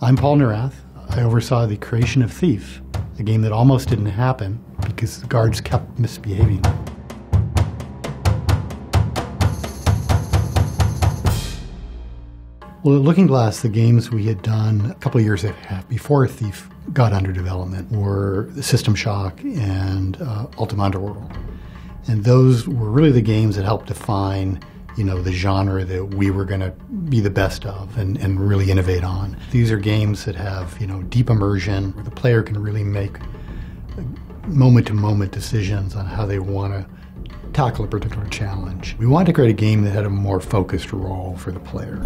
I'm Paul Neurath. I oversaw the creation of Thief, a game that almost didn't happen because the guards kept misbehaving. Well, at Looking Glass, the games we had done a couple of years before Thief got under development were System Shock and Ultima Underworld. And those were really the games that helped define the genre that we were going to be the best of and really innovate on. These are games that have, deep immersion, where the player can really make moment-to-moment decisions on how they want to tackle a particular challenge. We wanted to create a game that had a more focused role for the player.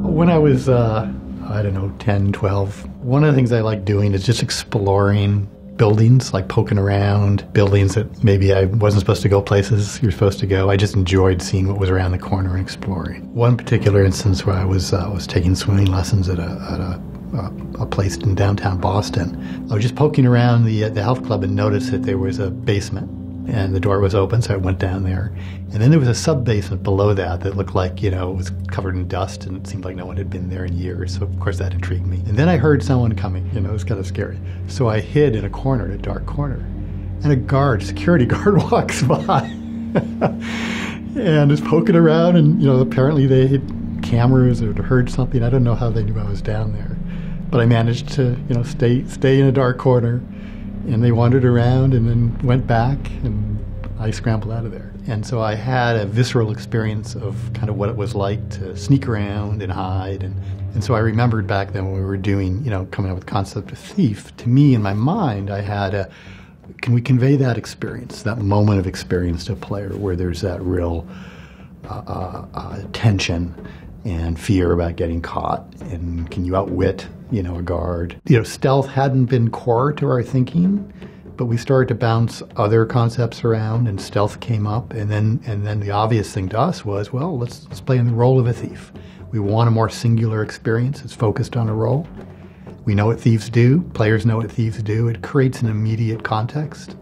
When I was, 10, 12, one of the things I like doing is just exploring buildings, like poking around buildings that maybe I wasn't supposed to go places you're supposed to go. I just enjoyed seeing what was around the corner and exploring. One particular instance where I was taking swimming lessons at a place in downtown Boston. I was just poking around the health club and noticed that there was a basement and the door was open, so I went down there. And then there was a sub-basement below that looked like, it was covered in dust and it seemed like no one had been there in years. So, of course, that intrigued me. And then I heard someone coming, it was kind of scary. So I hid in a corner, in a dark corner. And a security guard walks by and is poking around. And, apparently they had cameras or heard something. I don't know how they knew I was down there. But I managed to, stay in a dark corner. And they wandered around and then went back, and I scrambled out of there. And so I had a visceral experience of kind of what it was like to sneak around and hide. And so I remembered back then when we were doing, coming up with the concept of Thief, to me in my mind, I had can we convey that experience, that moment of experience to a player where there's that real tension and fear about getting caught, and can you outwit, a guard? Stealth hadn't been core to our thinking, but we started to bounce other concepts around, and stealth came up, and then the obvious thing to us was, well, let's play in the role of a thief. We want a more singular experience. It's focused on a role. We know what thieves do. Players know what thieves do. It creates an immediate context,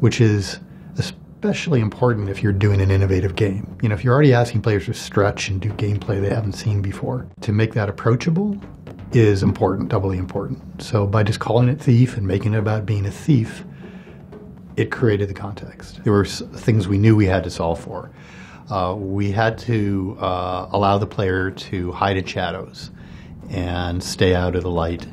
which is especially important if you're doing an innovative game. If you're already asking players to stretch and do gameplay they haven't seen before, to make that approachable is important, doubly important. So by just calling it Thief and making it about being a thief, it created the context. There were things we knew we had to solve for. We had to allow the player to hide in shadows and stay out of the light.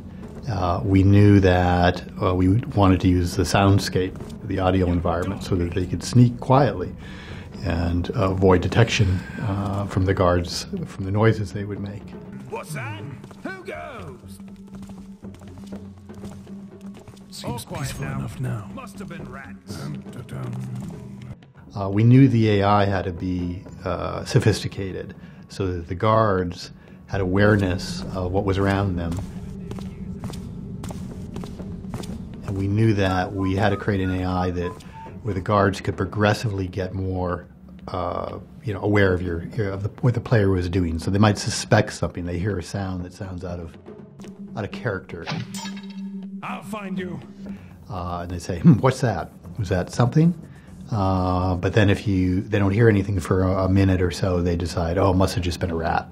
We knew that we wanted to use the soundscape, the audio environment, so that they could sneak quietly and avoid detection from the guards, from the noises they would make. What's that? Who goes? Seems peaceful enough now. Must have been rats. We knew the AI had to be sophisticated, so that the guards had awareness of what was around them. And we knew that we had to create an AI where the guards could progressively get more aware of what the player was doing. So they might suspect something. They hear a sound that sounds out of character. I'll find you. And they say, what's that? Was that something? But then if they don't hear anything for a minute or so, they decide, it must have just been a rat.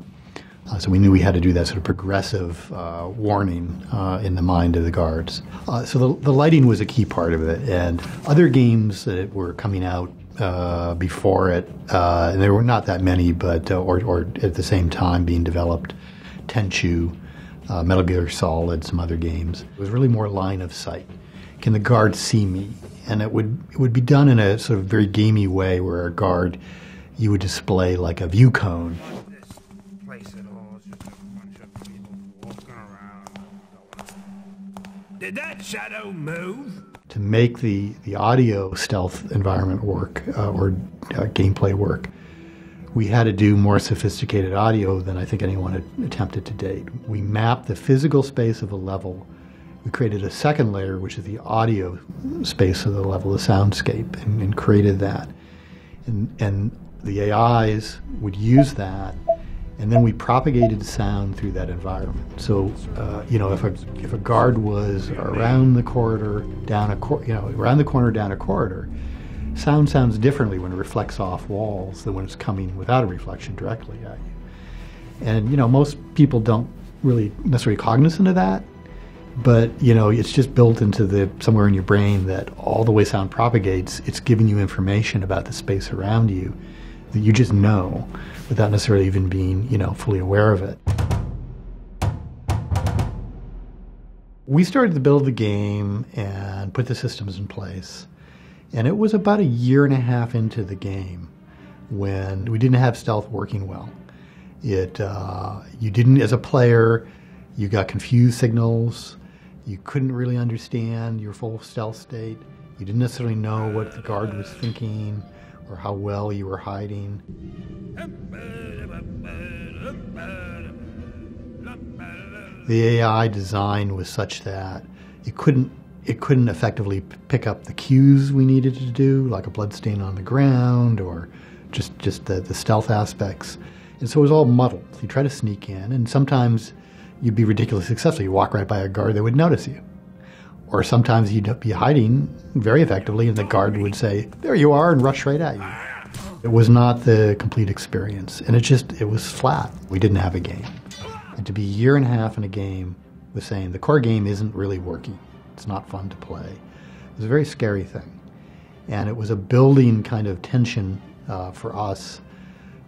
So we knew we had to do that sort of progressive warning in the mind of the guards. So the lighting was a key part of it. And other games that were coming out before it, and there were not that many, but or at the same time being developed, Tenchu, Metal Gear Solid, some other games. It was really more line of sight. Can the guard see me? And it would be done in a sort of very gamey way, where a guard, you would display like a view cone. Did that shadow move? To make the audio stealth environment work, or gameplay work, we had to do more sophisticated audio than I think anyone had attempted to date. We mapped the physical space of a level. We created a second layer, which is the audio space of the level, the soundscape, and created that. And the AIs would use that, and then we propagated sound through that environment. So, if a guard was around the corridor, around the corner down a corridor, sound sounds differently when it reflects off walls than when it's coming without a reflection directly at you. And, most people don't really necessarily cognizant of that, but, it's just built into somewhere in your brain that all the way sound propagates, it's giving you information about the space around you that you just know without necessarily even being, fully aware of it. We started to build the game and put the systems in place, and it was about a year and a half into the game when we didn't have stealth working well. You didn't, as a player, you got confused signals. You couldn't really understand your full stealth state. You didn't necessarily know what the guard was thinking or how well you were hiding. The AI design was such that it couldn't effectively pick up the cues we needed to do, like a bloodstain on the ground or just the stealth aspects. And so it was all muddled. You try to sneak in, and sometimes you'd be ridiculously successful. You walk right by a guard that would notice you. Or sometimes you'd be hiding very effectively, and the guard would say, "There you are," and rush right at you. It was not the complete experience, and it was flat. We didn't have a game. And to be a year and a half in a game was saying the core game isn't really working. It's not fun to play. It was a very scary thing. And it was a building kind of tension for us,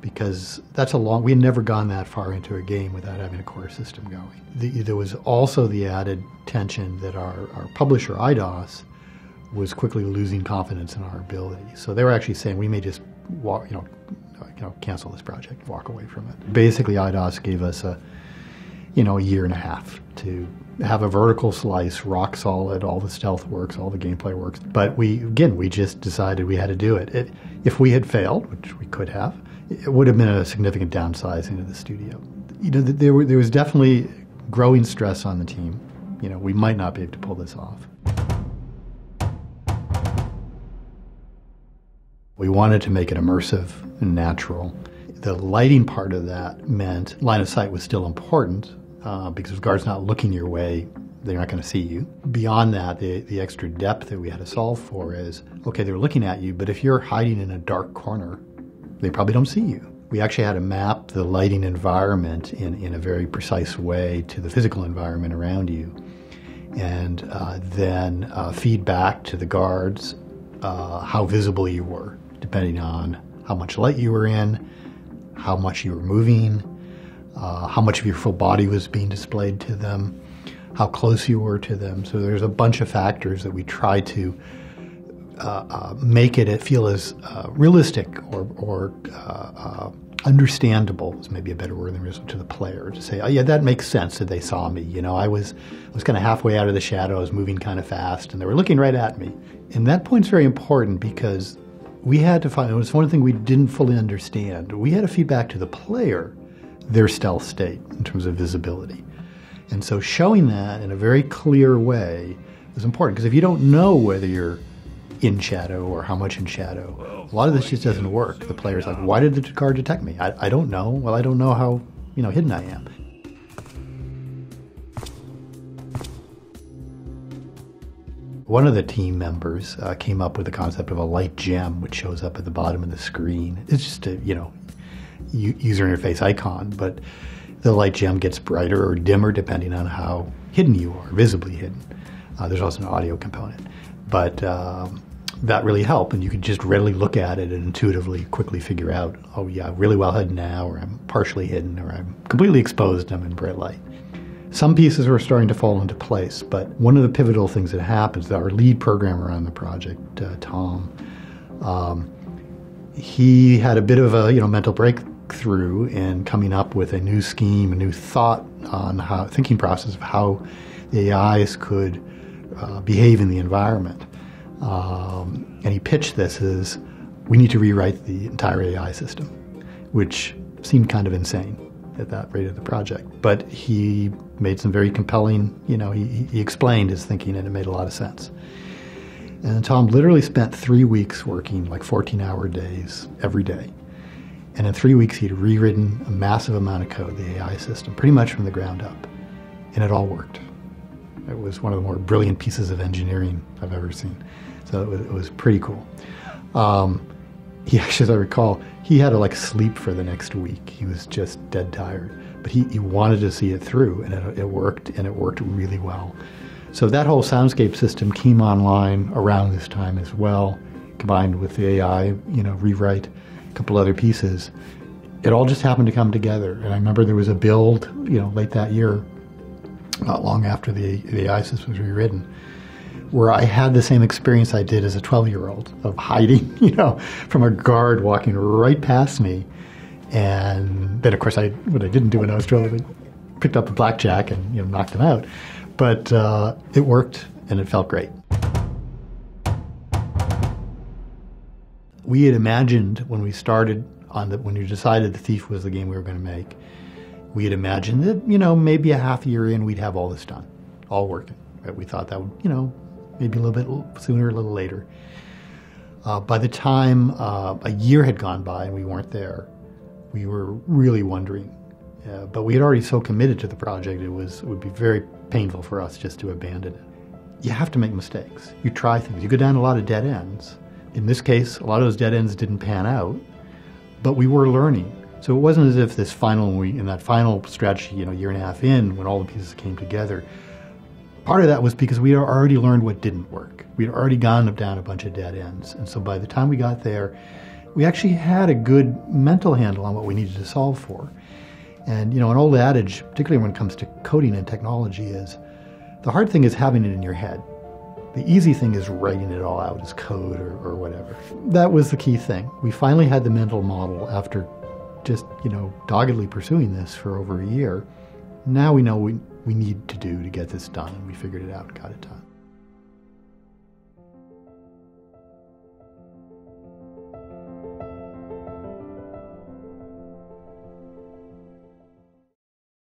because we had never gone that far into a game without having a core system going. There was also the added tension that our publisher, IDOS, was quickly losing confidence in our ability. So they were actually saying we may just cancel this project, walk away from it. Basically, IDOS gave us a year and a half to have a vertical slice, rock solid, all the stealth works, all the gameplay works. But we just decided we had to do it. If we had failed, which we could have, it would have been a significant downsizing of the studio. There was definitely growing stress on the team. We might not be able to pull this off. We wanted to make it immersive and natural. The lighting part of that meant line of sight was still important, because if the guard's not looking your way, they're not going to see you. Beyond that, the extra depth that we had to solve for is, okay, they're looking at you, but if you're hiding in a dark corner, they probably don't see you. We actually had to map the lighting environment in a very precise way to the physical environment around you, and then feed back to the guards how visible you were, depending on how much light you were in, how much you were moving, how much of your full body was being displayed to them, how close you were to them. So there's a bunch of factors that we try to make it feel as realistic or understandable is maybe a better word than to the player, to say, oh yeah, that makes sense that they saw me. I was kind of halfway out of the shadow, I was moving kind of fast, and they were looking right at me. And that point's very important, because we had to find, it was one thing we didn't fully understand. We had to feed back to the player their stealth state in terms of visibility. And so showing that in a very clear way is important, because if you don't know whether you're in shadow or how much in shadow, a lot of this just doesn't work. The player's like, why did the guard detect me? I don't know. Well, I don't know how hidden I am. One of the team members came up with the concept of a light gem, which shows up at the bottom of the screen. It's just a user interface icon, but the light gem gets brighter or dimmer depending on how hidden you are, visibly hidden. There's also an audio component, but that really helped, and you could just readily look at it and intuitively quickly figure out, oh yeah, really well hidden now, or I'm partially hidden, or I'm completely exposed, I'm in bright light. Some pieces were starting to fall into place, but one of the pivotal things that happens, our lead programmer on the project, Tom, he had a bit of a mental breakthrough in coming up with a new scheme, a new thought on thinking process of how the AIs could behave in the environment. And he pitched this as, we need to rewrite the entire AI system, which seemed kind of insane at that rate of the project. But he made some very compelling, he explained his thinking, and it made a lot of sense. And Tom literally spent 3 weeks working like 14-hour days every day. And in 3 weeks, he'd rewritten a massive amount of code, the AI system, pretty much from the ground up. And it all worked. It was one of the more brilliant pieces of engineering I've ever seen. So it was pretty cool. He actually, as I recall, he had to sleep for the next week. He was just dead tired. but he wanted to see it through, and it worked, and it worked really well. So that whole soundscape system came online around this time as well, combined with the AI, rewrite, a couple other pieces. It all just happened to come together. And I remember there was a build, late that year, not long after the AI system was rewritten, where I had the same experience I did as a 12-year-old of hiding, from a guard walking right past me. And then, of course, what I didn't do when I was 12, I picked up the blackjack and knocked him out. But it worked, and it felt great. We had imagined when we started when you decided The Thief was the game we were going to make, we had imagined that, maybe a half year in, we'd have all this done, all working. Right? We thought that would, maybe a little bit sooner, a little later. By the time a year had gone by and we weren't there, we were really wondering. But we had already so committed to the project, it would be very painful for us just to abandon it. You have to make mistakes. You try things. You go down a lot of dead ends. In this case, a lot of those dead ends didn't pan out, but we were learning. So it wasn't as if in that final stretch, year and a half in, when all the pieces came together, part of that was because we had already learned what didn't work. We had already gone down a bunch of dead ends. And so by the time we got there, we actually had a good mental handle on what we needed to solve for. And, an old adage, particularly when it comes to coding and technology, is the hard thing is having it in your head. The easy thing is writing it all out as code or whatever. That was the key thing. We finally had the mental model after just, doggedly pursuing this for over a year. Now we know what we need to do to get this done, and we figured it out and got it done.